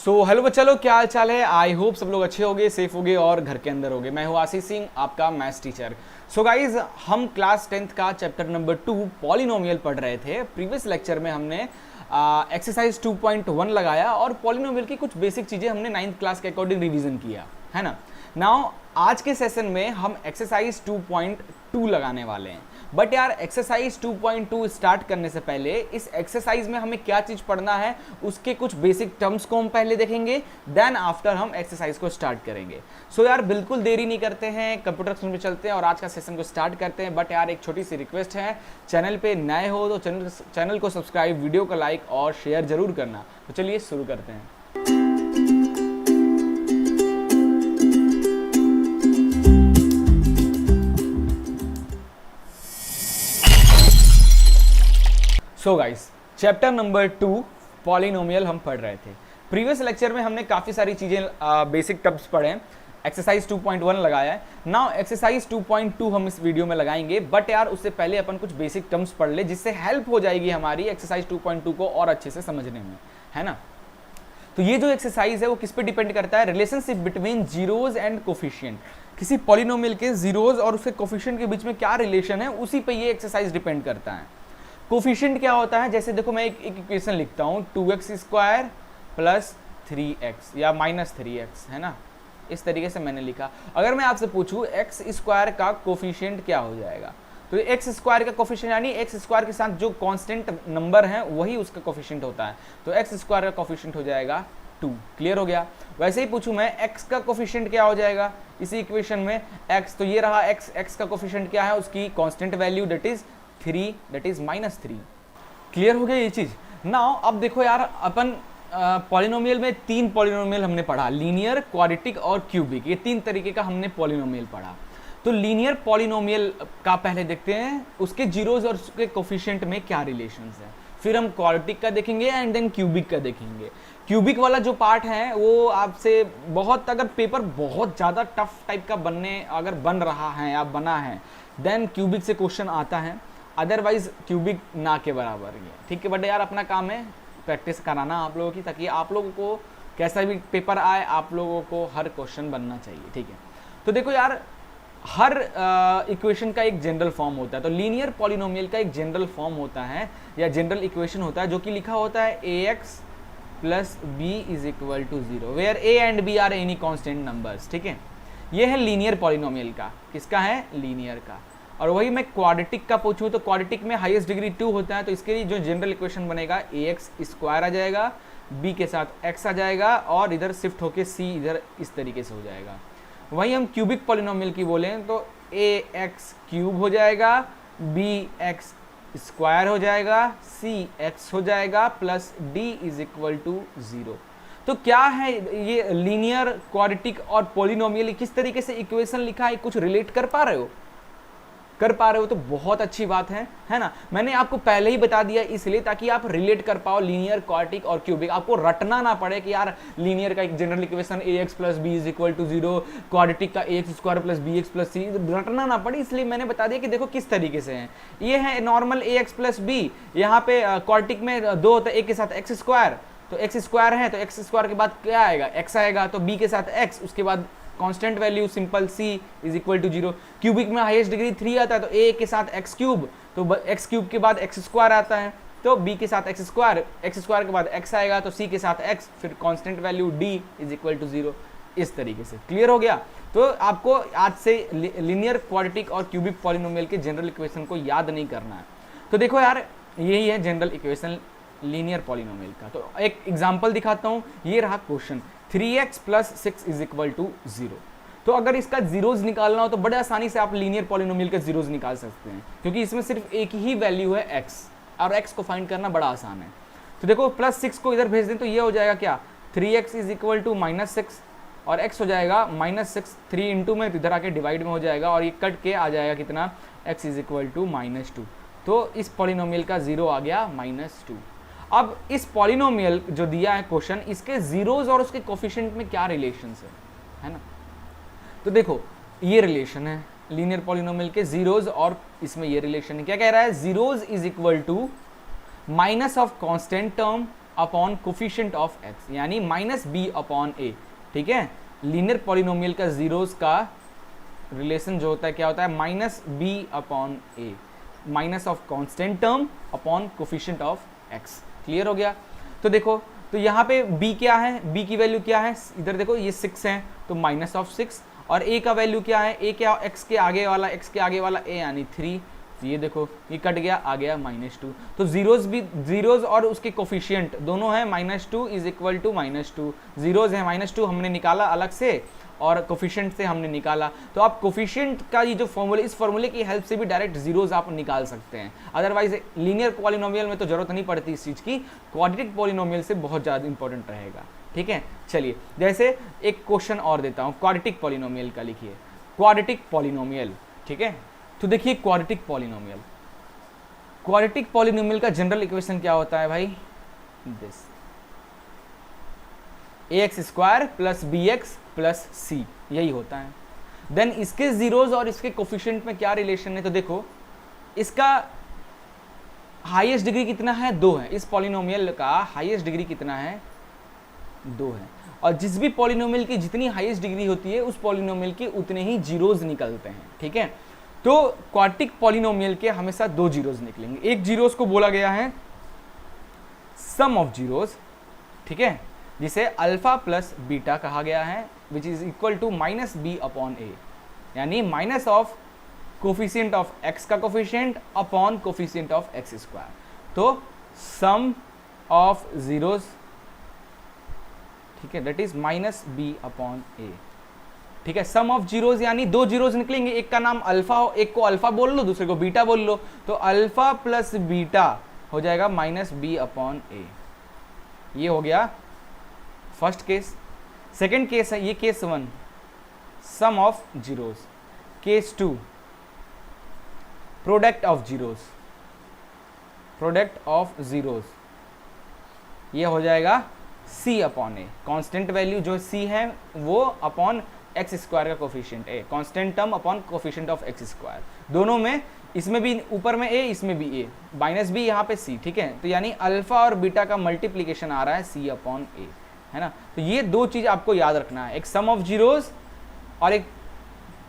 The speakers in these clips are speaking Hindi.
हेलो बच्चा लोग, क्या हाल चाल है। आई होप सब लोग अच्छे होंगे, सेफ होंगे और घर के अंदर होंगे। मैं हूँ आशीष सिंह, आपका मैथ्स टीचर। गाइज, हम क्लास 10th का चैप्टर नंबर 2 पॉलिनोमियल पढ़ रहे थे। प्रीवियस लेक्चर में हमने एक्सरसाइज 2.1 लगाया और पॉलिनोमियल की कुछ बेसिक चीज़ें हमने 9th क्लास के अकॉर्डिंग रिवीजन किया, है ना। नाउ आज के सेशन में हम एक्सरसाइज 2.2 लगाने वाले हैं। बट यार, एक्सरसाइज 2.2 स्टार्ट करने से पहले इस एक्सरसाइज में हमें क्या चीज पढ़ना है, उसके कुछ बेसिक टर्म्स को हम पहले देखेंगे, देन आफ्टर हम एक्सरसाइज को स्टार्ट करेंगे। यार बिल्कुल देरी नहीं करते हैं, कंप्यूटर स्क्रीन पे चलते हैं और आज का सेशन को स्टार्ट करते हैं। बट यार, एक छोटी सी रिक्वेस्ट है, चैनल पे नए हो तो चैनल को सब्सक्राइब, वीडियो को लाइक और शेयर जरूर करना। तो चलिए शुरू करते हैं। गाइस, चैप्टर नंबर 2 पॉलिनोमियल हम पढ़ रहे थे। प्रीवियस लेक्चर में हमने काफी सारी चीजें बेसिक टर्म्स पढ़े हैं, एक्सरसाइज 2.1 लगाया है। नाउ एक्सरसाइज 2.2 हम इस वीडियो में लगाएंगे। बट यार, उससे पहले अपन कुछ बेसिक टर्म्स पढ़ ले, जिससे हेल्प हो जाएगी हमारी एक्सरसाइज 2.2 को और अच्छे से समझने में, है ना। तो ये जो एक्सरसाइज है वो किस पे डिपेंड करता है, relationship between zeros and coefficient. किसी पॉलिनोमियल के जीरोज और उसके कोफिशिएंट के बीच में क्या रिलेशन है, उसी पे ये एक्सरसाइज डिपेंड करता है। कोफिशिएंट क्या होता है, जैसे देखो मैं एक इक्वेशन लिखता हूँ, 2x स्क्वायर प्लस 3x या माइनस 3x, है ना। इस तरीके से मैंने लिखा। अगर मैं आपसे पूछूं x स्क्वायर का कोफिशिएंट क्या हो जाएगा, तो x स्क्वायर का कोफिशिएंट यानी x स्क्वायर के साथ जो कांस्टेंट नंबर है वही उसका कोफिशिएंट होता है। तो x स्क्वायर का कोफिशिएंट हो जाएगा 2। क्लियर हो गया। वैसे ही पूछूं मैं x का कोफिशिएंट क्या हो जाएगा इसी इक्वेशन में, x, तो ये रहा x का कोफिशिएंट क्या है, उसकी constant value that is 3, that is -3। Clear हो गया ये चीज। नाउ अब देखो यार, अपन पॉलिनोमियल में 3 पॉलिनोमियल हमने पढ़ा, लीनियर, क्वाड्रेटिक और क्यूबिक। ये 3 तरीके का हमने पॉलिनोमियल पढ़ा। तो लीनियर पॉलिनोमियल का पहले देखते हैं, उसके जीरोज और उसके कोफिशिएंट में क्या रिलेशंस है। फिर हम क्वाड्रेटिक का देखेंगे एंड देन क्यूबिक का देखेंगे। क्यूबिक वाला जो पार्ट है वो आपसे बहुत, अगर पेपर बहुत ज़्यादा टफ टाइप का अगर बन रहा है या बना है, देन क्यूबिक से क्वेश्चन आता है। अदरवाइज क्यूबिक ना के बराबर ही है, ठीक है। बट यार, अपना काम है प्रैक्टिस कराना आप लोगों की, ताकि आप लोगों को कैसा भी पेपर आए, आप लोगों को हर क्वेश्चन बनना चाहिए, ठीक है। तो देखो यार, हर इक्वेशन का एक जनरल फॉर्म होता है। तो लीनियर पॉलिनोमियल का एक जनरल फॉर्म होता है या जनरल इक्वेशन होता है, जो कि लिखा होता है ax plus b is equal to 0 where a and b are any constant numbers, ठीक है। ये है लीनियर पॉलिनोमियल का। किसका है? लीनियर का। और वही मैं क्वाड्रेटिक का पूछूं तो क्वाड्रेटिक में हाईएस्ट डिग्री 2 होता है। तो इसके लिए जो जनरल इक्वेशन बनेगा, ax स्क्वायर आ जाएगा, b के साथ x आ जाएगा और इधर शिफ्ट होके c इधर इस तरीके से हो जाएगा। वही हम क्यूबिक पॉलिनोमियल की बोलें तो ax क्यूब हो जाएगा, bx स्क्वायर हो जाएगा, cx हो जाएगा plus d is equal to 0। तो क्या है ये लीनियर, क्वाड्रेटिक और पॉलिनोमियल, किस तरीके से इक्वेशन लिखा है, कुछ रिलेट कर पा रहे हो? कर पा रहे हो तो बहुत अच्छी बात है ना। मैंने आपको पहले ही बता दिया इसलिए ताकि आप रिलेट कर पाओ लीनियर, क्वाड्रेटिक और क्यूबिक। आपको रटना ना पड़े कि यार लीनियर का एक general equation ax plus b is equal to 0, quadratic का ax square plus bx plus c, रटना ना पड़े, इसलिए मैंने बता दिया कि देखो किस तरीके से है। ये है नॉर्मल ax प्लस b, यहाँ पे क्वाड्रेटिक में 2 होता है, a के साथ x स्क्वायर, तो x स्क्वायर है तो x स्क्वायर के बाद क्या आएगा, x आएगा, तो b के साथ x, उसके बाद constant value simple c is equal to 0। Cubic में हाईएस्ट डिग्री 3 आता है तो a के साथ x क्यूब, तो x क्यूब के बाद x स्क्वायर आता है, तो b के साथ x स्क्वायर के बाद x आएगा, तो c के साथ x, फिर constant value d is equal to 0। इस तरीके से क्लियर हो गया। तो आपको आज से लीनियर, क्वाड्रेटिक और क्यूबिक पॉलिनोमियल के जनरल इक्वेशन को याद नहीं करना है। तो देखो यार, यही है जनरल इक्वेशन लीनियर पॉलिनोमियल का। तो एक एग्जांपल दिखाता हूँ। ये रहा question, 3x plus 6 is equal to 0। तो अगर इसका जीरोज निकालना हो तो बड़े आसानी से आप लीनियर पॉलिनोमियल का जीरोज निकाल सकते हैं, क्योंकि इसमें सिर्फ एक ही वैल्यू है x, और x को फाइंड करना बड़ा आसान है। तो देखो, प्लस 6 को इधर भेज दें तो ये हो जाएगा क्या, 3x इज इक्वल टू -6, और x हो जाएगा -6, 3 इंटू में, तो इधर आके डिवाइड में हो जाएगा और ये कट के आ जाएगा कितना, x इज इक्वल टू -2। तो इस पॉलिनोमियल का जीरो आ गया -2। अब इस पॉलिनोमियल जो दिया है क्वेश्चन, इसके जीरोज और उसके कोफिशिएंट में क्या रिलेशन है ना। तो देखो, ये रिलेशन है लीनियर पॉलिनोमियल के जीरोज, और इसमें ये रिलेशन है। क्या कह रहा है, zeros is equal to minus of constant term upon coefficient of x, यानी माइनस बी अपॉन ए। ठीक है, लीनियर पॉलिनोमियल का जीरोस का रिलेशन जो होता है क्या होता है, minus B upon a, minus of constant term upon coefficient of x। Clear हो गया? तो देखो, तो यहाँ पे b क्या है, b की वैल्यू क्या है, इधर देखो ये 6 है तो माइनस ऑफ 6, और a का वैल्यू क्या है, a क्या, x के आगे वाला a यानी 3, तो ये देखो ये कट गया, आ गया -2। तो जीरोज और उसके कोफिशिएंट दोनों है, -2 इज इक्वल टू -2, जीरोज है -2 हमने निकाला अलग से, और कोफिशिएंट से हमने निकाला। तो आप कोफिशिएंट का ये जो फॉर्मूला, इस फॉर्मूले की हेल्प से भी डायरेक्ट जीरोज आप निकाल सकते हैं। अदरवाइज लीनियर पॉलिनोमियल में तो जरूरत नहीं पड़ती इस चीज़ की, क्वाड्रेटिक पॉलिनोमियल से बहुत ज़्यादा इंपॉर्टेंट रहेगा। ठीक है, चलिए जैसे एक क्वेश्चन और देता हूँ, क्वाड्रेटिक पॉलिनोमियल का लिखिए, क्वाड्रेटिक पॉलिनोमियल। ठीक है, तो देखिए क्वाड्रेटिक पॉलिनोमियल, क्वाड्रेटिक पॉलिनोमियल का जनरल इक्वेशन क्या होता है भाई, this ax² plus bx plus c, यही होता है। देन इसके जीरोज और इसके कोफिशिएंट में क्या रिलेशन है, तो देखो इसका हाईएस्ट डिग्री कितना है, 2 है। इस पॉलिनोमियल का हाईएस्ट डिग्री कितना है, 2 है। और जिस भी पॉलिनोमियल की जितनी हाईएस्ट डिग्री होती है उस पॉलिनोमियल के उतने ही जीरोज निकलते हैं। ठीक है, तो क्वाड्रेटिक पॉलिनोमियल के हमेशा 2 जीरोज निकलेंगे। एक जीरोज को बोला गया है सम ऑफ जीरोज, ठीक है, जिसे अल्फा प्लस बीटा कहा गया है, which is equal to minus B upon A, यानी minus of coefficient of x का coefficient upon coefficient of x²। तो सम ऑफ जीरोज, ठीक है, that is minus B upon ए। ठीक है, सम ऑफ जीरोज यानी 2 जीरोज निकलेंगे, एक का नाम अल्फा हो, एक को अल्फा बोल लो, दूसरे को बीटा बोल लो, तो अल्फा प्लस बीटा हो जाएगा माइनस बी अपॉन ए। ये हो गया फर्स्ट केस। सेकेंड केस है ये case 1, sum of zeros. Case 2, product of zeros, product of zeros, ये हो जाएगा c upon a, constant value जो c है वो अपॉन x² का coefficient a, constant term upon coefficient of x²। दोनों में, इसमें भी ऊपर में a, इसमें भी a, माइनस b, यहाँ पे c। ठीक है, तो यानी अल्फा और बीटा का मल्टीप्लीकेशन आ रहा है c अपॉन a, है ना। तो ये 2 चीज आपको याद रखना है, एक सम ऑफ जीरोज और एक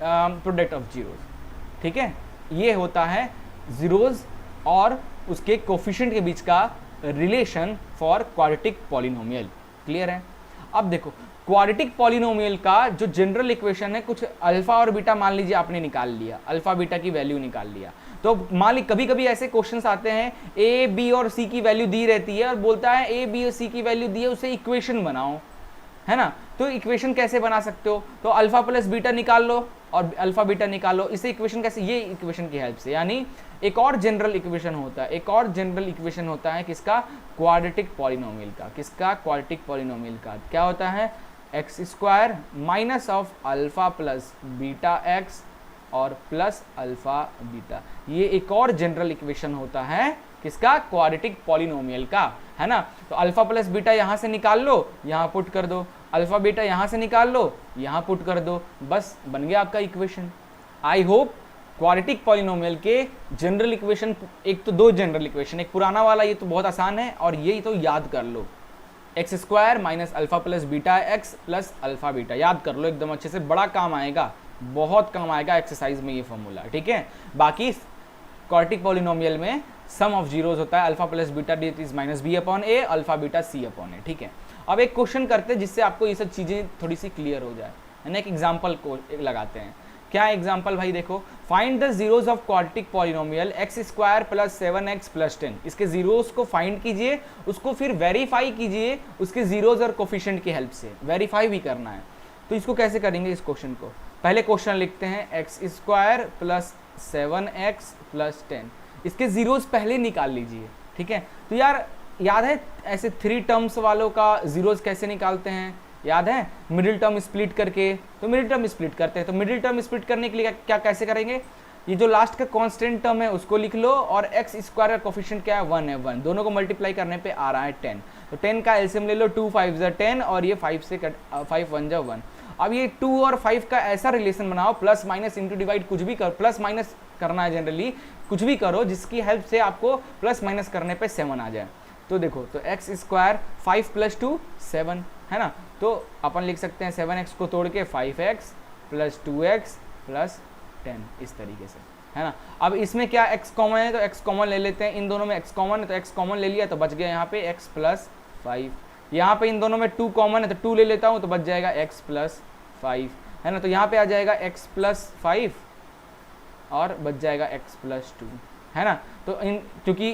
प्रोडक्ट ऑफ जीरोज। ठीक है, ये होता है जीरोज और उसके कोफिशिएंट के बीच का relation for quadratic polynomial. Clear है? अब देखो क्वाड्रेटिक पॉलिनोमियल का जो जनरल इक्वेशन है, कुछ अल्फा और बीटा मान लीजिए आपने निकाल लिया, अल्फा बीटा की वैल्यू निकाल लिया, तो मान ली कभी कभी ऐसे क्वेश्चंस आते हैं ए बी और सी की वैल्यू दी रहती है और बोलता है ए बी और सी की वैल्यू दी है, उसे इक्वेशन बनाओ, है ना। तो इक्वेशन कैसे बना सकते हो, तो अल्फा प्लस बीटा निकाल लो और अल्फा बीटा निकाल लो। इसे इक्वेशन कैसे, ये इक्वेशन की हेल्प से, यानी एक और जनरल इक्वेशन होता है, एक और जनरल इक्वेशन होता है किसका, क्वाड्रेटिक पॉलिनोमियल का। किसका, क्वाड्रेटिक पॉलिनोमियल का। क्या होता है, x² minus of alpha plus beta x और प्लस अल्फा बीटा। ये एक और जनरल इक्वेशन होता है किसका, क्वाड्रेटिक पॉलिनोमियल का, है ना। तो अल्फा प्लस बीटा यहाँ से निकाल लो, यहाँ पुट कर दो, अल्फा बीटा यहाँ से निकाल लो, यहाँ पुट कर दो, बस बन गया आपका equation. I hope quadratic polynomial के जनरल इक्वेशन, एक तो 2 जनरल इक्वेशन, एक पुराना वाला ये तो बहुत आसान है, और ये तो याद कर लो, x² minus alpha plus beta x plus alpha beta, याद कर लो एकदम अच्छे से, बड़ा काम आएगा, बहुत काम आएगा एक्सरसाइज में ये फॉर्मूला। ठीक है, बाकी क्वाड्रेटिक पॉलिनोमियल में सम ऑफ जीरोज होता है, alpha plus beta that is minus B upon A, alpha beta C upon ए। ठीक है, अब एक क्वेश्चन करते हैं जिससे आपको ये सब चीज़ें थोड़ी सी क्लियर हो जाए, है ना। एक एग्जाम्पल को लगाते हैं। क्या एग्जाम्पल भाई, देखो, find the zeros of quadratic polynomial x² plus 7x plus 10। इसके जीरोज को फाइंड कीजिए, उसको फिर वेरीफाई कीजिए उसके जीरोज और कोफिशिएंट की हेल्प से, वेरीफाई भी करना है। तो इसको कैसे करेंगे, इस क्वेश्चन को पहले क्वेश्चन लिखते हैं, x² प्लस 7x प्लस 10, इसके जीरोज पहले निकाल लीजिए। ठीक है, तो यार याद है ऐसे 3 टर्म्स वालों का जीरोज कैसे निकालते हैं, याद है, मिडिल टर्म स्प्लिट करके। तो मिडिल टर्म स्प्लिट करते हैं, तो मिडिल टर्म स्प्लिट करने के लिए क्या कैसे करेंगे, ये जो लास्ट का कांस्टेंट टर्म है उसको लिख लो, और x² का कोफिशिएंट क्या है, 1 है, 1, दोनों को मल्टीप्लाई करने पे आ रहा है 10। तो 10 का एलसीएम ले लो, 2 5 = 10, और ये 5 से 5 1 = 1। अब ये 2 और 5 का ऐसा रिलेशन बनाओ, प्लस माइनस इंटू डिवाइड, कुछ भी कर, प्लस माइनस करना है जनरली, कुछ भी करो जिसकी हेल्प से आपको प्लस माइनस करने पे 7 आ जाए। तो देखो, तो एक्स स्क्वायर 5 + 2 7 है ना, तो अपन लिख सकते हैं 7x को तोड़ के 5x + 2x + 10 इस तरीके से, है ना। अब इसमें क्या x कॉमन है, तो x कॉमन ले लेते हैं, इन दोनों में x कॉमन है तो x कॉमन ले लिया तो बच गया यहाँ पे x + 5। यहाँ पे इन दोनों में 2 कॉमन है तो 2 ले लेता हूँ तो बच जाएगा x + 5, है ना। तो यहाँ पे आ जाएगा x + 5 और बच जाएगा x + 2, है ना। तो क्योंकि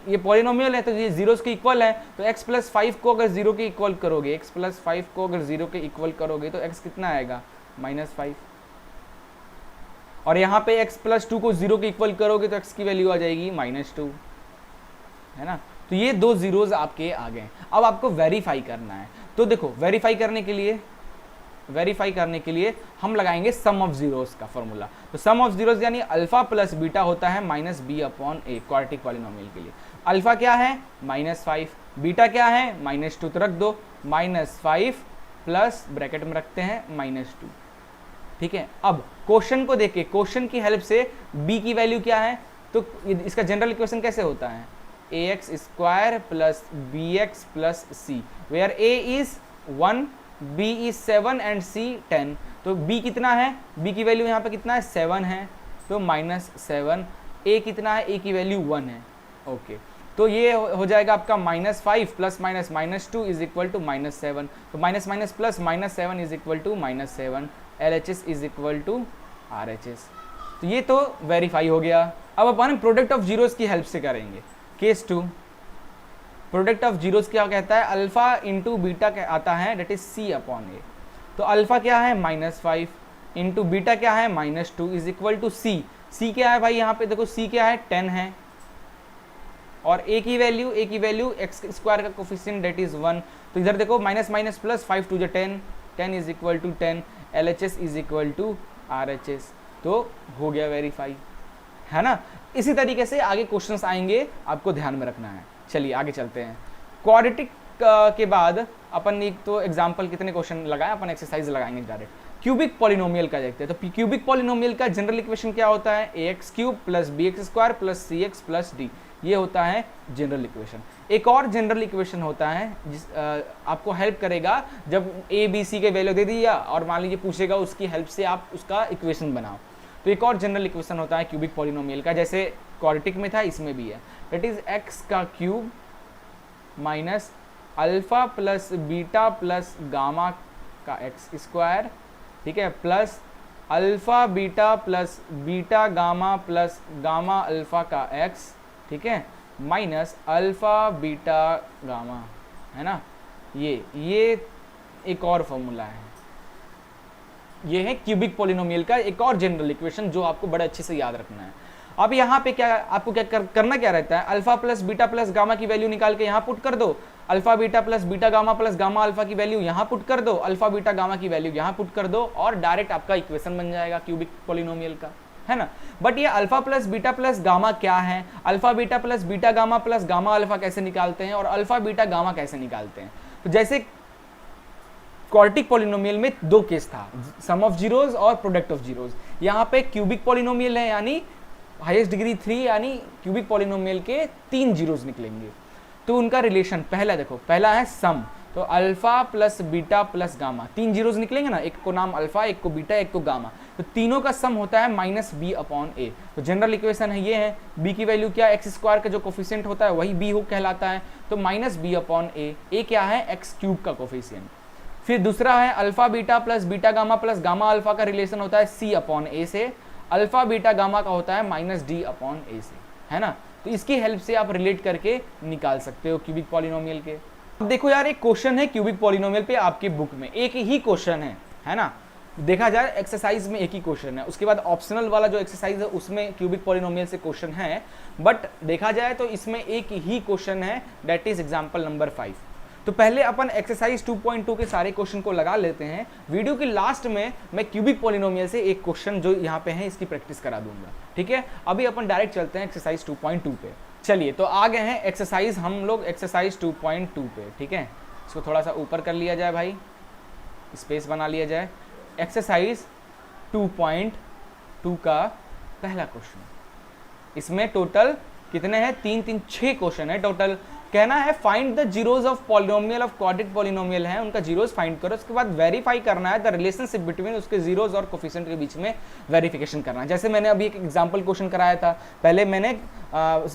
ये पॉलिनोमियल है तो ये जीरोस के इक्वल है, तो x + 5 को अगर 0 के इक्वल करोगे, x + 5 को अगर 0 के इक्वल करोगे तो x कितना आएगा, -5। और यहाँ पे x + 2 को 0 के इक्वल करोगे तो x की वैल्यू आ जाएगी -2, है ना। तो ये दो जीरोज आपके आ गए। अब आपको वेरीफाई करना है, तो देखो वेरीफाई करने के लिए हम लगाएंगे सम ऑफ जीरोस का फॉर्मूला। तो सम ऑफ जीरोस यानी अल्फा + बीटा होता है -b/a क्वाड्रेटिक पॉलिनोमियल के लिए। अल्फा क्या है -5, बीटा क्या है -2, तो रख दो -5 प्लस ब्रैकेट में रखते हैं -2, ठीक है। अब क्वेश्चन को देख के, क्वेश्चन की हेल्प से b की वैल्यू क्या है, तो इसका जनरल इक्वेशन कैसे होता है, ax² + bx + c, where a is 1, b is 7 and c 10। तो b कितना है, b की वैल्यू यहाँ पे कितना है 7 है, तो -7। a कितना है, a की वैल्यू 1 है, ओके। तो ये हो जाएगा आपका -5 + -2 इज इक्वल टू -7, तो minus minus plus -7 is equal to -7, LHS is equal to RHS। तो ये तो वेरीफाई हो गया। अब अपन प्रोडक्ट ऑफ जीरोस की हेल्प से करेंगे। केस 2, प्रोडक्ट ऑफ जीरोस क्या कहता है, अल्फा इंटू बीटा आता है डेट इज c/a। तो अल्फा क्या है -5 इंटू बीटा क्या है -2 is equal to c। c क्या है भाई, यहाँ पे देखो c क्या है 10 है, और a की वैल्यू x² का कोफिशिएंट डेट इज 1। तो इधर देखो minus minus plus 5 × 10, 10 is equal to 10, LHS is equal to RHS। तो हो गया वेरीफाई, है ना। इसी तरीके से आगे क्वेश्चंस आएंगे, आपको ध्यान में रखना है। चलिए आगे चलते हैं। क्वाड्रेटिक के बाद अपन एक तो एग्जांपल कितने क्वेश्चन लगाए, अपन एक्सरसाइज लगाएंगे डायरेक्ट। क्यूबिक पॉलिनोमियल का देखते हैं। तो क्यूबिक पॉलिनोमियल का जनरल इक्वेशन क्या होता है, ax³ + bx² + cx + d, ये होता है जनरल इक्वेशन। एक और जनरल इक्वेशन होता है जिस आपको हेल्प करेगा जब a b c के वैल्यू दे दिया और मान लीजिए पूछेगा, उसकी हेल्प से आप उसका इक्वेशन बनाओ। तो एक और जनरल इक्वेशन होता है क्यूबिक पॉलिनोमियल का, जैसे क्वाड्रेटिक में था इसमें भी है, that is x³ minus alpha plus beta plus gamma का x², ठीक है, plus alpha beta plus beta gamma plus gamma alpha का x, ठीक है, माइनस अल्फा बीटा गामा, है ना। ये एक और फॉर्मूला है, ये है क्यूबिक पॉलिनोमियल का एक और जनरल इक्वेशन जो आपको बड़े अच्छे से याद रखना है। अब यहाँ पे क्या आपको करना क्या रहता है, alpha plus beta plus gamma की वैल्यू निकाल के यहाँ पुट कर दो, alpha beta plus beta gamma plus gamma alpha की वैल्यू यहाँ पुट कर दो, अल्फा बीटा गामा की वैल्यू यहाँ पुट कर दो, और डायरेक्ट आपका इक्वेशन बन जाएगा क्यूबिक पॉलिनोमियल का, है ना। बट ये alpha plus beta plus gamma क्या है, alpha beta plus beta gamma plus gamma alpha कैसे निकालते हैं, और अल्फा बीटा गामा कैसे निकालते हैं। तो जैसे क्वाड्रेटिक पॉलिनोमियल में दो केस था, सम ऑफ जीरोस और प्रोडक्ट ऑफ जीरोस। यहाँ पे क्यूबिक पॉलिनोमियल है, यानी हाईएस्ट डिग्री 3, यानी क्यूबिक पॉलिनोमियल के 3 जीरोस निकलेंगे। तो उनका रिलेशन पहला देखो, पहला है सम, तो alpha plus beta plus gamma, 3 zeros निकलेंगे ना, एक को नाम अल्फा, एक को बीटा, एक को गामा, तो तीनों का सम होता है -b/a। तो जनरल इक्वेशन है ये है, b की वैल्यू क्या, x² का जो कोफिशिएंट होता है वही b कहलाता है, तो -b/a। a क्या है, x³ का कोफिशिएंट। फिर दूसरा है alpha beta plus beta gamma plus gamma alpha का रिलेशन होता है c/a से, अल्फा बीटा गामा का होता है -d/a से, है ना। तो इसकी हेल्प से आप रिलेट करके निकाल सकते हो क्यूबिक पॉलिनोमियल के। अब देखो यार, एक क्वेश्चन है क्यूबिक पॉलिनोमियल पे आपके बुक में, एक ही क्वेश्चन है ना। देखा जाए एक्सरसाइज में एक ही क्वेश्चन है, उसके बाद ऑप्शनल वाला जो एक्सरसाइज है उसमें क्यूबिक पॉलिनोमियल से क्वेश्चन है, बट देखा जाए तो इसमें एक ही क्वेश्चन है, दैट इज एग्जाम्पल नंबर 5। तो पहले अपन एक्सरसाइज 2.2 के सारे क्वेश्चन को लगा लेते हैं। वीडियो के लास्ट में मैं क्यूबिक पॉलिनोमियल से एक क्वेश्चन जो यहाँ पे है इसकी प्रैक्टिस करा दूंगा, ठीक है। अभी अपन डायरेक्ट चलते हैं एक्सरसाइज 2.2 पे। चलिए, तो आ गए हैं एक्सरसाइज हम लोग एक्सरसाइज 2.2 पे, ठीक है। इसको थोड़ा सा ऊपर कर लिया जाए भाई, स्पेस बना लिया जाए। एक्सरसाइज 2.2 का पहला क्वेश्चन, इसमें टोटल कितने हैं, 3 3 6 क्वेश्चन है टोटल। कहना है find the zeros of polynomial of quadratic polynomial है, उनका जीरोज फाइंड करो, उसके बाद वेरीफाई करना है द रिलेशनशिप बिटवीन उसके जीरोज और कोफिशिएंट के बीच में वेरिफिकेशन करना है। जैसे मैंने अभी एक एग्जांपल क्वेश्चन कराया था, पहले मैंने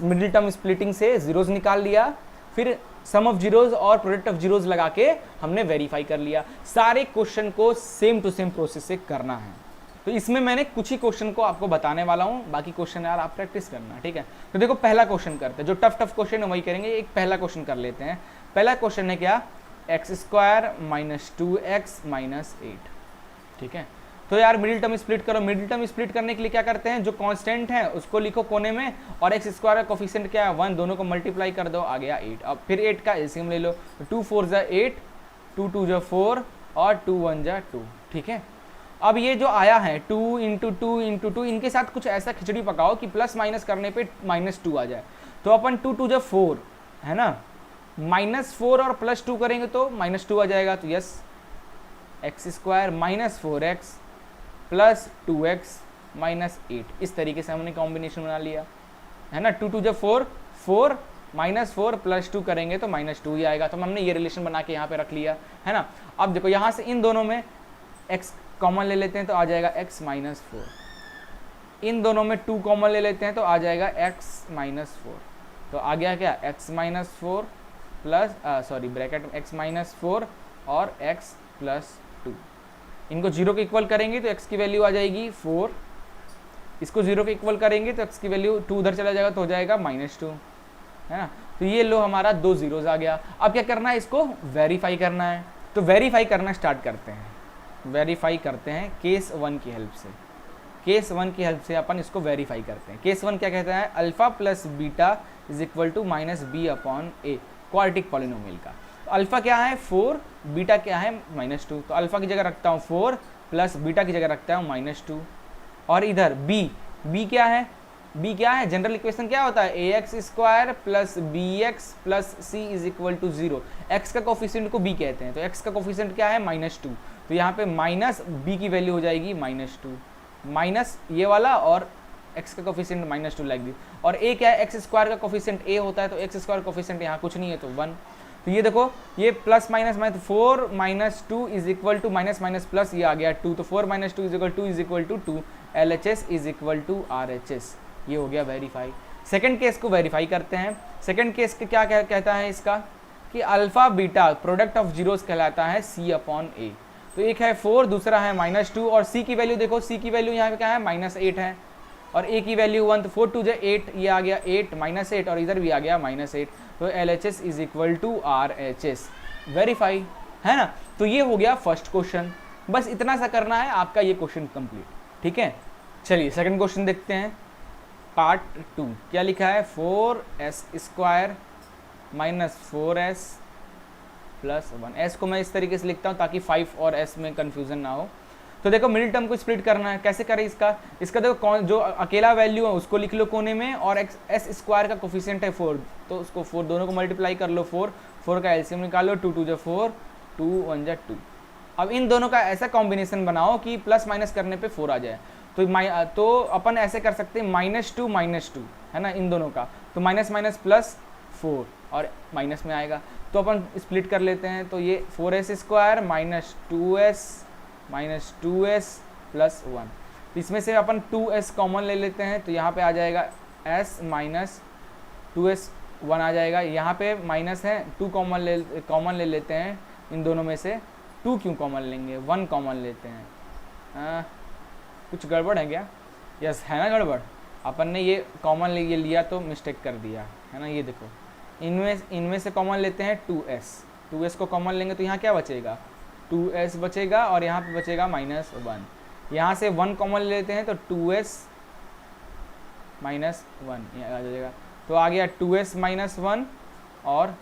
मिडिल टर्म स्प्लिटिंग से जीरोज निकाल लिया, फिर सम ऑफ जीरोज और प्रोडक्ट ऑफ जीरोज लगा के हमने वेरीफाई कर लिया। सारे क्वेश्चन को सेम टू सेम प्रोसेस से करना है। तो इसमें मैंने कुछ ही क्वेश्चन को आपको बताने वाला हूँ, बाकी क्वेश्चन यार आप प्रैक्टिस करना, ठीक है। तो देखो पहला क्वेश्चन करते हैं, जो टफ क्वेश्चन है वही करेंगे। एक पहला क्वेश्चन कर लेते हैं। पहला क्वेश्चन है क्या, x² माइनस 2x माइनस 8, ठीक है। तो यार मिडिल टर्म स्प्लिट करो। मिडिल टर्म स्प्लिट करने के लिए क्या करते हैं, जो कांस्टेंट है उसको लिखो कोने में, और x² का कोफिशिएंट क्या है 1, दोनों को मल्टीप्लाई कर दो, आ गया 8। अब फिर 8 का एलसीएम ले लो, 2 4 जा 8, 2 2 जा 4 और 2 1 जा 2, ठीक है। अब ये जो आया है 2 इंटू 2 इंटू 2, इनके साथ कुछ ऐसा खिचड़ी पकाओ कि प्लस माइनस करने पे -2 आ जाए। तो अपन 2 2 जा 4 है ना, -4 और +2 करेंगे तो -2 आ जाएगा। तो yes, x² minus 4x plus 2x minus 8, इस तरीके से हमने कॉम्बिनेशन बना लिया है ना। 2 2 जा 4, 4 -4 +2 करेंगे तो -2 ही आएगा। तो हमने ये रिलेशन बना के यहाँ पे रख लिया है ना। अब देखो यहाँ से इन दोनों में x कॉमन ले लेते हैं तो आ जाएगा x माइनस 4, इन दोनों में 2 कॉमन ले लेते हैं तो आ जाएगा x माइनस 4। तो आ गया क्या, x माइनस 4 प्लस ब्रैकेट में x माइनस 4 और x प्लस 2। इनको 0 के इक्वल करेंगे तो x की वैल्यू आ जाएगी 4, इसको 0 के इक्वल करेंगे तो x की वैल्यू 2 उधर चला जाएगा तो हो जाएगा -2, है ना। तो ये लो हमारा 2 जीरोज आ गया। अब क्या करना है, इसको वेरीफाई करना है। तो वेरीफाई करना स्टार्ट करते हैं, वेरीफाई करते हैं केस 1 की हेल्प से। केस 1 की हेल्प से अपन इसको वेरीफाई करते हैं। केस 1 क्या कहता है, alpha plus beta is equal to -b upon a, quadratic polynomial का। तो अल्फा क्या है 4, बीटा क्या है -2। तो अल्फा की जगह रखता हूँ 4 प्लस बीटा की जगह रखता हूँ -2। और इधर b क्या है, b क्या है, जनरल इक्वेशन क्या होता है, ax² plus bx plus c is equal to 0। x का कोफिशिएंट को b कहते हैं, तो x का कोफिशिएंट क्या है -2। तो यहाँ पे माइनस b की वैल्यू हो जाएगी -2, माइनस ये वाला और x का कोफिशिएंट -2 लाइक दिस। और a क्या है, x² का कोफिशिएंट a होता है, तो x² कोफिशिएंट यहाँ कुछ नहीं है तो 1। तो ये देखो ये plus minus 4 - 2 is equal to minus minus plus, ये आ गया 2। तो 4 - 2 is equal to 2, LHS is equal to RHS। ये हो गया वेरीफाई। सेकंड केस को वेरीफाई करते हैं। सेकंड केस के क्या कहता है इसका, कि alpha beta product of zeros कहलाता है c अपॉन a। तो एक है 4, दूसरा है -2, और c की वैल्यू देखो, c की वैल्यू यहाँ पे क्या है -8 है, और a की वैल्यू 1। तो 4 2 जा 8, ये आ गया 8 -8, और इधर भी आ गया -8। तो LHS is equal to RHS, verify है ना। तो ये हो गया फर्स्ट क्वेश्चन, बस इतना सा करना है, आपका ये क्वेश्चन कंप्लीट, ठीक है। चलिए सेकंड क्वेश्चन देखते हैं, पार्ट 2। क्या लिखा है, 4s² minus 4s plus 1। s को मैं इस तरीके से लिखता हूँ ताकि 5 और s में कंफ्यूजन ना हो। तो देखो मिडिल टर्म को स्प्लिट करना है, कैसे करें इसका देखो जो अकेला वैल्यू है उसको लिख लो कोने में, और s² का कोफिशिएंट है 4, तो उसको 4 दोनों को मल्टीप्लाई कर लो, 4 का एलसीएम निकालो, 2 2 जा 4, 2 1 जा 2। अब इन दोनों का ऐसा कॉम्बिनेशन बनाओ कि प्लस माइनस करने पे 4 आ जाए। तो अपन ऐसे कर सकते हैं -2 है ना, इन दोनों का, तो माइनस माइनस प्लस 4 और माइनस में आएगा। तो अपन स्प्लिट कर लेते हैं, तो ये 4s² माइनस 2s प्लस 1। तो इसमें से अपन 2s कॉमन ले लेते हैं, तो यहाँ पे आ जाएगा s माइनस 2s 1 आ जाएगा। यहाँ पे माइनस है, 2 कॉमन ले लेते हैं इन दोनों में से। 2 क्यों कॉमन लेंगे, 1 कॉमन लेते हैं। कुछ गड़बड़ है क्या, यस है ना गड़बड़, अपन ने ये कॉमन लिया तो मिस्टेक कर दिया है ना। ये देखो इनमें से कॉमन लेते हैं 2s को कॉमन लेंगे तो यहाँ क्या बचेगा, 2s बचेगा, और यहाँ पे बचेगा -1। यहाँ से 1 कॉमन लेते हैं तो 2s -1 आ जाएगा। तो आ गया 2s -1 और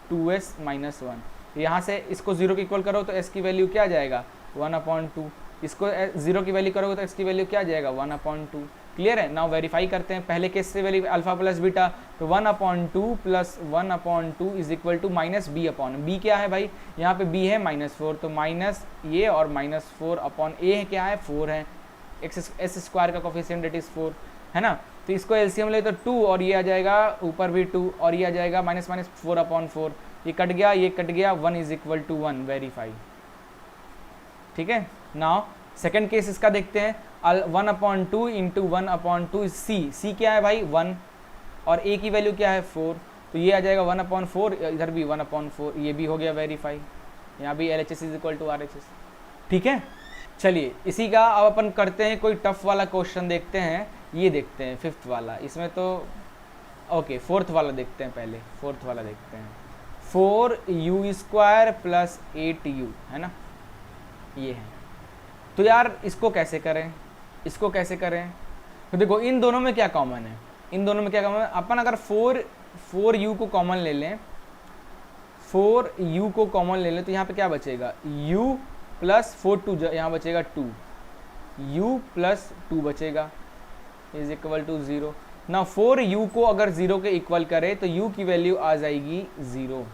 2s -1। यहाँ से इसको 0 के इक्वल करो तो s की वैल्यू क्या आ जाएगा, 1/2। इसको 0 की वैल्यू करोगे तो x की वैल्यू क्या आ जाएगा, 1/2। क्लियर है। नाउ वेरीफाई करते हैं, पहले केस से वैल्यू अल्फा प्लस बीटा, तो 1/2 plus 1/2 is equal to -b upon b। क्या है भाई, यहाँ पे b है -4, तो माइनस ये और -4 अपॉन a है क्या है 4 है, s² का कोफिशिएंट दैट इज 4 है ना। तो इसको एलसीएम ले तो 2 और ये आ जाएगा ऊपर भी 2 और ये आ जाएगा माइनस माइनस 4/4, ये कट गया 1 इज इक्वल टू 1, वेरीफाई। ठीक है, नाउ सेकेंड केस इसका देखते हैं। 1/2 इंटू 1/2 सी क्या है भाई 1 और ए की वैल्यू क्या है 4, तो ये आ जाएगा 1/4, इधर भी 1/4, ये भी हो गया वेरीफाई। यहाँ भी LHS is equal to RHS। ठीक है, चलिए इसी का अब अपन करते हैं कोई टफ वाला क्वेश्चन देखते हैं। ये देखते हैं 5th वाला, इसमें तो ओके 4th वाला देखते हैं पहले। 4th वाला देखते हैं, 4u² प्लस 8u, है ना, ये है। तो यार इसको कैसे करें, इसको कैसे करें? तो देखो इन दोनों में क्या कॉमन है, इन दोनों में क्या कॉमन है? अपन अगर 4u को कॉमन ले लें, 4u को कॉमन ले लें तो यहाँ पे क्या बचेगा, u प्लस 4 यहाँ बचेगा 2, u प्लस 2 बचेगा इज इक्वल टू 0। ना 4u को अगर 0 के इक्वल करें तो u की वैल्यू आ जाएगी 0,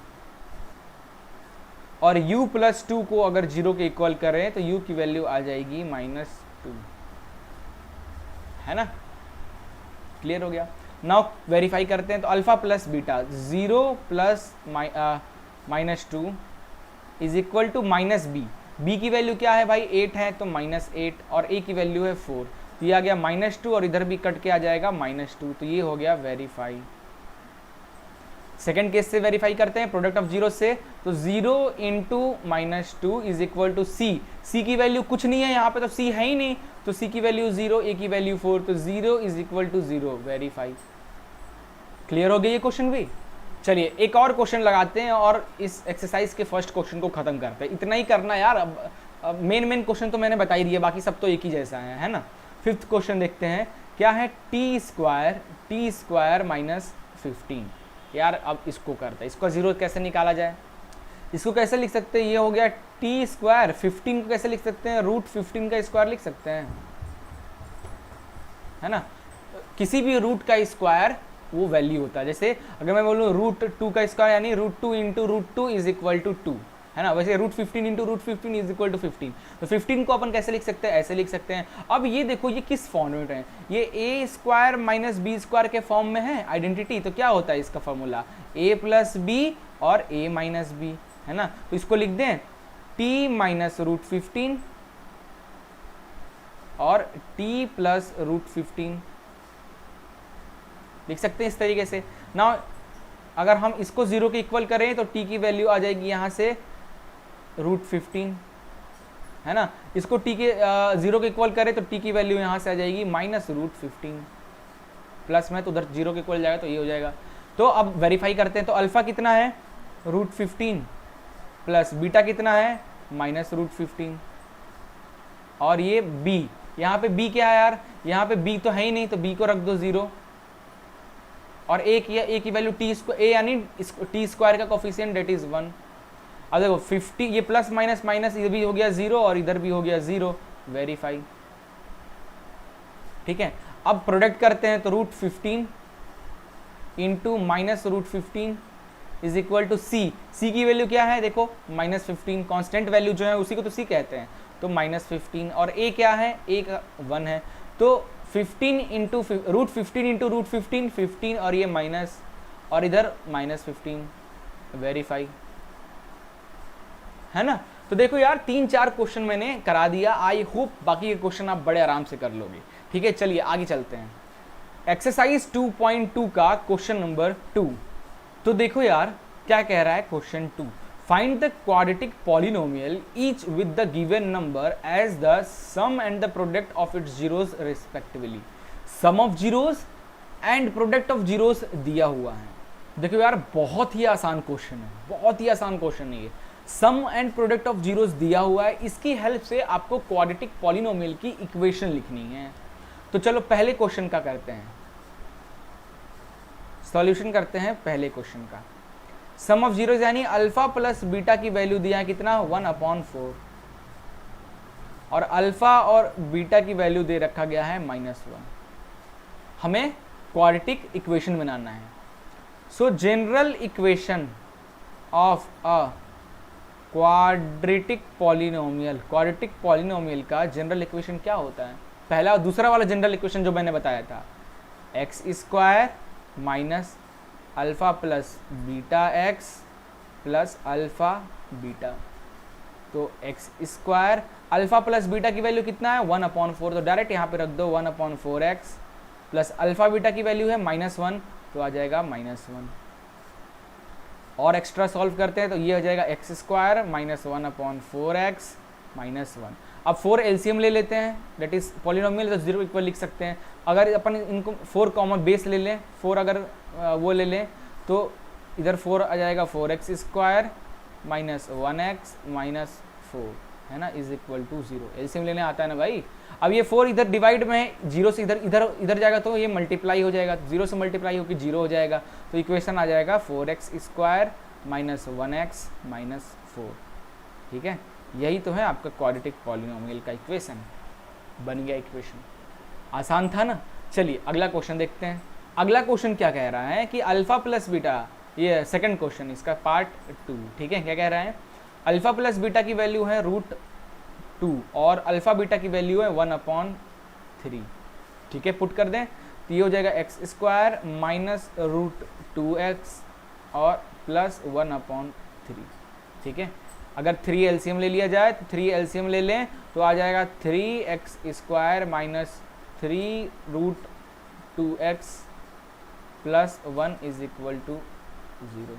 और u प्लस 2 को अगर 0 के इक्वल करें तो u की वैल्यू आ जाएगी -2, है ना, क्लियर हो गया। नाउ वेरीफाई करते हैं, तो alpha plus beta 0 plus -2 is equal to -b। b की वैल्यू क्या है भाई 8 है, तो -8, और a की वैल्यू है 4, तो ये आ गया -2 और इधर भी कट के आ जाएगा -2, तो ये हो गया वेरीफाई। सेकेंड केस से वेरीफाई करते हैं प्रोडक्ट ऑफ जीरो से, तो 0 into -2 is equal to c की वैल्यू कुछ नहीं है यहाँ पे, तो c है ही नहीं, तो c की वैल्यू 0, a की वैल्यू 4, तो 0 is equal to 0, verify. Clear हो गया ये क्वेश्चन भी। चलिए एक और क्वेश्चन लगाते हैं और इस एक्सरसाइज के फर्स्ट क्वेश्चन को खत्म करते हैं। इतना ही करना यार, अब मेन क्वेश्चन तो मैंने बता ही दिया, बाकी सब तो एक ही जैसा है ना। 5th क्वेश्चन देखते हैं, क्या है t स्क्वायर माइनस 15। यार अब इसको करते हैं, इसका 0 कैसे निकाला जाए, इसको कैसे लिख सकते हैं, ये हो गया t स्क्वायर, 15 को कैसे लिख सकते हैं, √15 का स्क्वायर लिख सकते हैं, है ना। किसी भी रूट का स्क्वायर वो वैल्यू होता है, जैसे अगर मैं बोलूँ √2 का स्क्वायर यानी √2 इंटू √2 इज इक्वल टू 2, है ना। वैसे √15 इंटू √15 इज इक्वल टू 15, तो 15 को अपन कैसे लिख सकते हैं, ऐसे लिख सकते हैं। अब ये देखो ये किस फॉर्म में है, ये a square minus b square के फॉर्म में है आइडेंटिटी, तो क्या होता है इसका फॉर्मूला a प्लस बी और a माइनस बी, है ना। तो इसको लिख दें t माइनस √15 और t प्लस √15 लिख सकते हैं इस तरीके से। ना अगर हम इसको 0 के इक्वल करें तो t की वैल्यू आ जाएगी यहाँ से √15, है ना। इसको t के 0 के इक्वल करें तो t की वैल्यू यहाँ से आ जाएगी -√15, प्लस में तो उधर 0 के इक्वल जाएगा तो ये हो जाएगा। तो अब वेरीफाई करते हैं, तो अल्फा कितना है √15 प्लस बीटा कितना है -√15, और ये b, यहाँ पे b क्या है यार, यहाँ पे b तो है ही नहीं, तो b को रख दो 0, और a की वैल्यू a यानी t स्क्वायर का कोफिशिएंट डेट इज 1। अब देखो 50, ये प्लस माइनस माइनस, इधर भी हो गया 0 और इधर भी हो गया 0, वेरीफाई। ठीक है, अब प्रोडक्ट करते हैं, तो √15 into -√15 is equal to c की वैल्यू क्या है देखो -15, कांस्टेंट वैल्यू जो है उसी को तो c कहते हैं, तो -15, और a क्या है, a का 1 है, तो 15 इंटू √15 इंटू √15 15, और ये माइनस, और इधर -15, वेरीफाई, है ना। तो देखो यार 3-4 क्वेश्चन मैंने करा दिया, आई होप बाकी के क्वेश्चन आप बड़े आराम से कर लोगे। ठीक है, चलिए आगे चलते हैं। एक्सरसाइज 2.2 का क्वेश्चन नंबर 2, तो देखो यार क्या कह रहा है question 2, find the quadratic polynomial each with the given number as the sum and the product of its zeros respectively. Sum of zeros and product of zeros दिया हुआ है। देखो यार बहुत ही आसान क्वेश्चन है, बहुत ही आसान क्वेश्चन है ये। सम एंड प्रोडक्ट ऑफ जीरोस दिया हुआ है, इसकी हेल्प से आपको क्वाड्रेटिक पॉलिनोमियल की इक्वेशन लिखनी है। तो चलो पहले क्वेश्चन का करते हैं, सॉल्यूशन करते हैं पहले क्वेश्चन का। सम ऑफ जीरोस यानी अल्फा प्लस बीटा की वैल्यू दिया है कितना 1/4, और अल्फा और बीटा की वैल्यू दे रखा गया है -1। हमें क्वाड्रेटिक इक्वेशन बनाना है। सो general equation of a quadratic polynomial का जनरल इक्वेशन क्या होता है, पहला दूसरा वाला जनरल इक्वेशन जो मैंने बताया था, x square minus alpha plus beta x plus alpha beta. तो x square alpha plus beta की वैल्यू कितना है 1/4, तो डायरेक्ट यहाँ पे रख दो 1/4x प्लस अल्फ़ा बीटा की वैल्यू है -1, तो आ जाएगा -1। और एक्स्ट्रा सॉल्व करते हैं तो ये हो जाएगा एक्स स्क्वायर माइनस 1/4x -1। अब 4 एलसीएम ले लेते हैं, डेट इज पॉलिनोमियल तो 0 इक्वल लिख सकते हैं। अगर अपन इनको 4 कॉमन बेस ले लें, 4 अगर वो ले लें तो इधर 4 आ जाएगा 4x square minus 1x minus 4, है ना, इज इक्वल टू 0। एलसीएम लेने आता है ना भाई। अब ये 4 इधर डिवाइड में है, 0 से इधर जाएगा तो ये मल्टीप्लाई हो जाएगा, 0 से मल्टीप्लाई होकर 0 हो जाएगा, तो इक्वेशन आ जाएगा 4x square minus 1x minus 4। ठीक है, यही तो है आपका क्वाड्रेटिक पॉलिनोमियल का इक्वेशन, बन गया इक्वेशन। आसान था ना। चलिए अगला क्वेश्चन देखते हैं। अगला क्वेश्चन क्या कह रहा है कि अल्फा प्लस बीटा, ये सेकंड क्वेश्चन इसका पार्ट 2। ठीक है, क्या कह रहा है, अल्फा प्लस बीटा की वैल्यू है √2 और अल्फा बीटा की वैल्यू है 1/3। ठीक है, पुट कर दें तो ये हो जाएगा एक्स स्क्वायर माइनस √2x और प्लस 1/3। ठीक है, अगर 3 एलसीएम ले लिया जाए तो 3 एलसीएम ले लें तो आ जाएगा 3x square minus 3√2x plus 1 is equal to 0।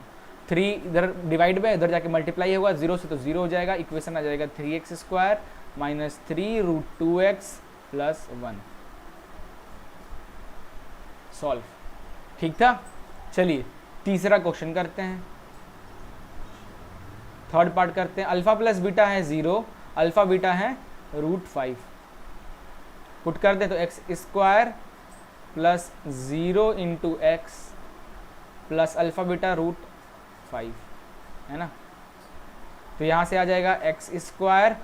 3 इधर डिवाइड में, इधर जाके मल्टीप्लाई होगा 0 से तो 0 हो जाएगा, इक्वेशन आ जाएगा 3x square minus 3√2x plus 1। Solve. ठीक था। चलिए तीसरा क्वेश्चन करते हैं, थर्ड पार्ट करते हैं। अल्फा प्लस बीटा है 0, अल्फा बीटा है √5। पुट कर दे तो x square plus 0 into x plus alpha beta √5, है ना। तो यहाँ से आ जाएगा एक्स स्क्वायर,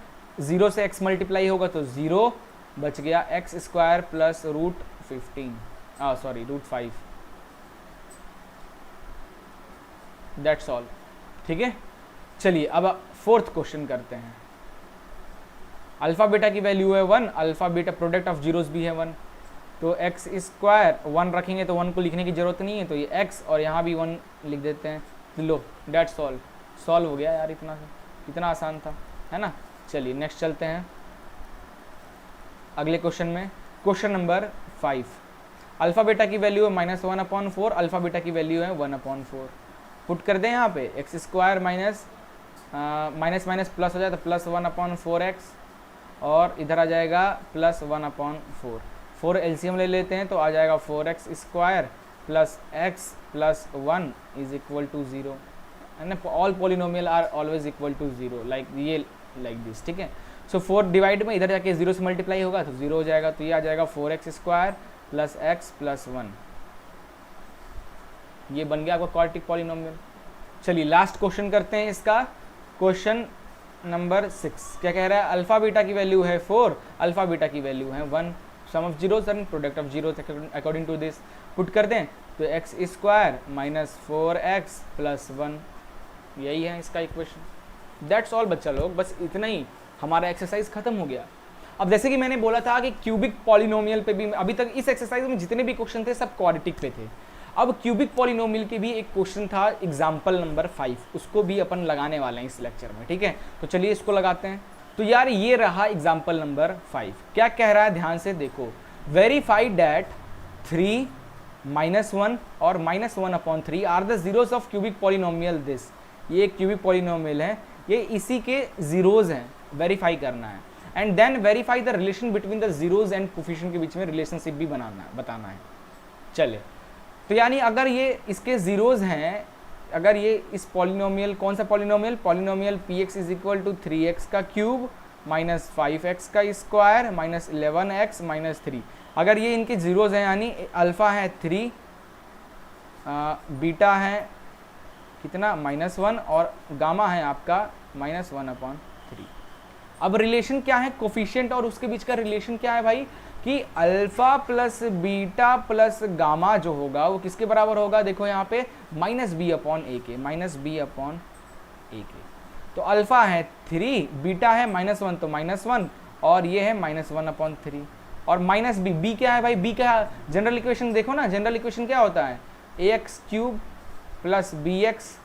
0 से x मल्टीप्लाई होगा तो 0 बच गया, x square plus √5। That's all. ठीक है, चलिए अब फोर्थ क्वेश्चन करते हैं। अल्फा बीटा की वैल्यू है 1, alpha beta product of zeros भी है 1, तो एक्स स्क्वायर 1 रखेंगे तो 1 को लिखने की जरूरत नहीं है, तो ये x और यहाँ भी 1 लिख देते हैं। तो लो डेट सॉल्व हो गया यार, इतना आसान था, है ना। चलिए नेक्स्ट चलते हैं अगले क्वेश्चन में। क्वेश्चन नंबर 5, अल्फा बीटा की वैल्यू है -1/4, अल्फा बीटा की वैल्यू है 1/4। पुट कर दें यहाँ पे x square minus minus plus हो जाए तो प्लस 1/4x और इधर आ जाएगा प्लस 1/4। 4 एलसीएम ले लेते हैं तो आ जाएगा 4x square plus x plus 1 is equal to 0, and all polynomial are always equal to 0, like this. ठीक है, सो 4 डिवाइड में इधर जाके 0 से मल्टीप्लाई होगा तो 0 हो जाएगा, तो ये आ जाएगा 4x square plus x plus 1। ये बन गया आपका क्वाड्रेटिक पॉलिनोमियल। चलिए लास्ट क्वेश्चन करते हैं इसका, क्वेश्चन नंबर 6। क्या कह रहा है, अल्फा बीटा की वैल्यू है 4, अल्फा बीटा की वैल्यू है 1, sum of zeros and product of zeros according to this. Put कर दें तो x square minus 4x plus 1, यही है इसका इक्वेशन। दैट्स ऑल बच्चा लोग, बस इतना ही हमारा एक्सरसाइज खत्म हो गया। अब जैसे कि मैंने बोला था कि क्यूबिक पॉलिनोमियल पे भी अभी तक इस एक्सरसाइज में जितने भी क्वेश्चन थे सब क्वाड्रेटिक पे थे। अब क्यूबिक पॉलिनोमियल के भी एक क्वेश्चन था एग्जाम्पल नंबर 5, उसको भी अपन लगाने वाले हैं इस लेक्चर में। ठीक है, तो चलिए इसको लगाते हैं। तो यार ये रहा एग्जाम्पल नंबर 5। क्या कह रहा है, ध्यान से देखो, वेरीफाई डैट 3 -1 और -1/3 are the zeros of cubic polynomial this. ये एक क्यूबिक पॉलिनोमियल है, ये इसी के जीरोज हैं, वेरीफाई करना है। And then verify the relation between the zeros and coefficient के बीच में रिलेशनशिप भी बताना है। चले, तो यानी अगर ये इसके जीरोज हैं, अगर ये इस पॉलिनोमियल, कौन सा polynomial px is equal to 3x का क्यूब माइनस 5x का स्क्वायर माइनस 11x माइनस 3, अगर ये इनके जीरोज हैं, यानी अल्फा है 3, बीटा है कितना -1 और गामा है आपका -1/3। अब रिलेशन क्या है, कोफिशिएंट और उसके बीच का रिलेशन क्या है भाई, कि alpha plus beta plus gamma जो होगा वो किसके बराबर होगा, देखो यहाँ पे -b/a। तो अल्फा है 3, बीटा है -1 तो -1 और ये है -1/3। और माइनस बी, बी क्या है भाई, बी क्या जनरल इक्वेशन देखो ना, जनरल इक्वेशन क्या होता है, A x cube plus B x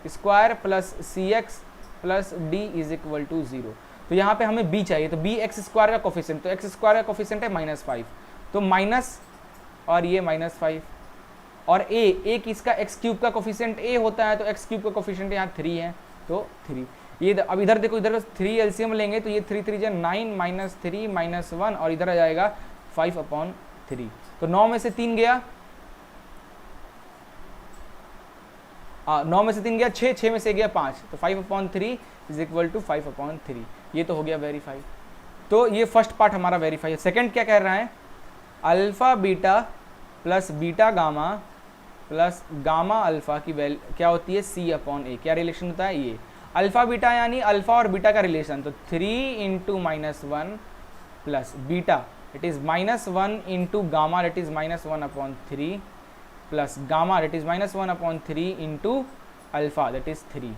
square plus C x plus D is equal to 0। तो यहाँ पे हमें b चाहिए, तो b एक्स स्क्वायर का कोफिशिएंट, तो एक्स स्क्वायर का कोफिशिएंट है -5, तो माइनस और ये -5 और a किसका एक्स क्यूब का कोफिशिएंट a होता है, तो एक्स क्यूब का कोफिशिएंट यहाँ 3 है, तो 3। ये अब इधर देखो, इधर 3 एलसीएम लेंगे तो ये 3 3 जा 9 -3 -1 और इधर आ जाएगा 5/3। तो 9 में से 3 गया, 9 में से 3 गया 6, 6 में से गया 5, तो 5/3 इज इक्वल टू 5/3। ये तो हो गया वेरीफाई। तो ये फर्स्ट पार्ट हमारा वेरीफाई है। सेकंड क्या कह रहा है, alpha beta plus beta gamma plus gamma alpha की वैल्यू क्या होती है, C/A। क्या रिलेशन होता है, ये अल्फा बीटा यानी अल्फा और बीटा का रिलेशन, तो 3 into -1 plus beta it is -1 into gamma it is -1/3 plus gamma that is -1/3 into alpha that is 3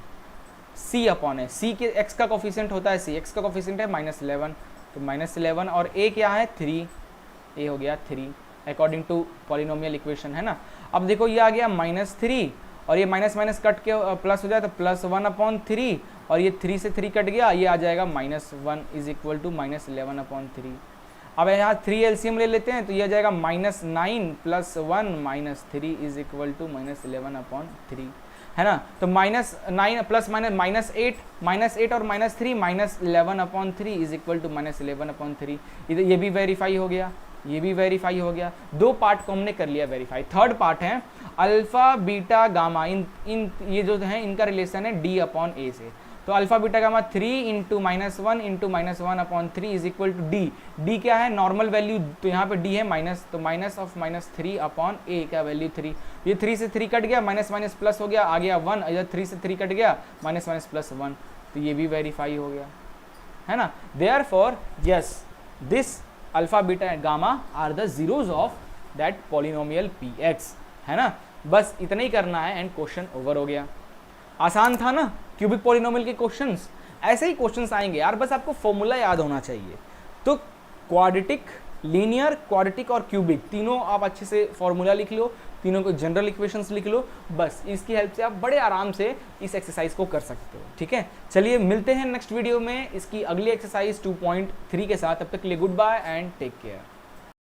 C/A। C के x का कोफिशिएंट होता है, x का कोफिशिएंट है -11, तो -11 और a क्या है 3, a हो गया 3 अकॉर्डिंग टू पॉलिनोमियल इक्वेशन, है ना। अब देखो ये आ गया -3 और ये माइनस माइनस कट के प्लस हो जाए तो +1/3 और ये 3 से 3 कट गया, ये आ जाएगा -1 इज इक्वल टू -11/3। अब यहाँ 3 एलसीएम ले लेते हैं तो ये आ जाएगा -9 + 1 - 3 इज इक्वल टू -11/3, है ना। तो -9 प्लस माइनस -8 और -3 -11/3 इज इक्वल टू -11/3। इधर ये भी वेरीफाई हो गया, ये भी वेरीफाई हो गया। दो पार्ट को हमने कर लिया वेरीफाई। थर्ड पार्ट है अल्फा बीटा गामा, इन ये जो है इनका रिलेशन है D/A से। तो alpha beta gamma 3 into -1 into -1/3 is equal to D. D क्या है, नॉर्मल वैल्यू, तो यहाँ पे डी है माइनस, तो -3/A क्या वैल्यू 3। ये 3 से 3 कट गया, माइनस माइनस प्लस हो गया, आ गया 1, इधर 3 से 3 कट गया, माइनस माइनस प्लस 1, तो ये भी वेरीफाई हो गया, है ना। Therefore yes this alpha beta and gamma are the zeros of that polynomial Px, है ना। बस इतना ही करना है एंड क्वेश्चन ओवर हो गया। आसान था ना क्यूबिक पॉलिनोमियल के क्वेश्चंस। ऐसे ही क्वेश्चंस आएंगे यार, बस आपको फॉर्मूला याद होना चाहिए। तो क्वाड्रेटिक, लीनियर, क्वाड्रेटिक और क्यूबिक तीनों आप अच्छे से फॉर्मूला लिख लो, तीनों को जनरल इक्वेशंस लिख लो, बस इसकी हेल्प से आप बड़े आराम से इस एक्सरसाइज को कर सकते हो, ठीक है। चलिए मिलते हैं नेक्स्ट वीडियो में इसकी अगली एक्सरसाइज 2.3 के साथ। तब तक के लिए good bye and take care.